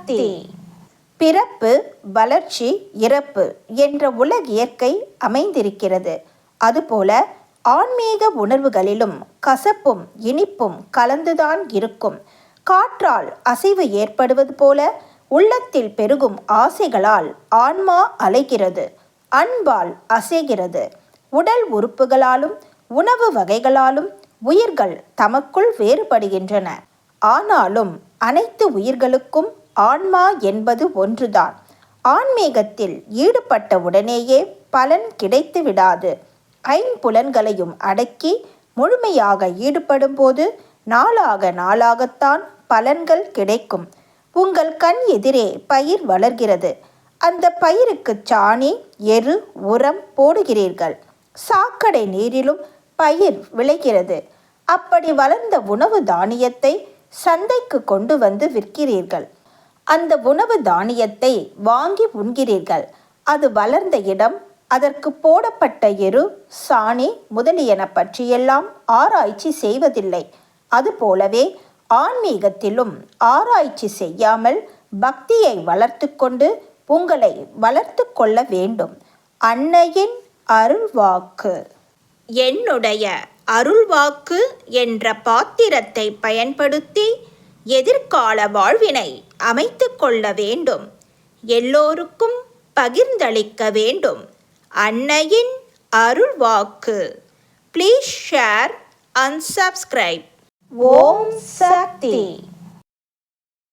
சக்தி. பிறப்பு, வளர்ச்சி, இறப்பு என்ற உலகியற்கை அமைந்திருக்கிறது. அதுபோல ஆன்மீக உணர்வுகளிலும் கசப்பும் இனிப்பும் கலந்துதான் இருக்கும். காற்றால் அசைவு ஏற்படுவது போல உள்ளத்தில் பெருகும் ஆசைகளால் ஆன்மா அலைகிறது, அன்பால் அசைகிறது. உடல் உறுப்புகளாலும் உணவு வகைகளாலும் உயிர்கள் தமக்குள் வேறுபடுகின்றன. ஆனாலும் அனைத்து உயிர்களுக்கும் ஆன்மா என்பது ஒன்றுதான். ஆன்மீகத்தில் ஈடுபட்ட உடனேயே பலன் கிடைத்து விடாது. ஐம்புலன்களையும் அடக்கி முழுமையாக ஈடுபடும் போது நாளாக நாளாகத்தான் பலன்கள் கிடைக்கும். உங்கள் கண் எதிரே பயிர் வளர்கிறது. அந்த பயிருக்கு சாணி, எரு, உரம் போடுகிறீர்கள். சாக்கடை நீரிலும் பயிர் விளைகிறது. அப்படி வளர்ந்த உணவு தானியத்தை சந்தைக்கு கொண்டு வந்து விற்கிறீர்கள். அந்த உணவு தானியத்தை வாங்கி உண்கிறீர்கள். அது வளர்ந்த இடம், அதற்கு போடப்பட்ட எரு, சாணி முதலியன பற்றியெல்லாம் ஆராய்ச்சி செய்வதில்லை. அதுபோலவே ஆன்மீகத்திலும் ஆராய்ச்சி செய்யாமல் பக்தியை வளர்த்து கொண்டு உங்களை வளர்த்து கொள்ள வேண்டும். அன்னையின் அருள்வாக்கு. என்னுடைய அருள்வாக்கு என்ற பாத்திரத்தை பயன்படுத்தி எதிர்கால வாழ்வினை அமைத்து கொள்ள வேண்டும். எல்லோருக்கும் பகிர்ந்தளிக்க வேண்டும். அன்னையின் அருள்வாக்கு. Please share and subscribe. ஓம் சக்தி.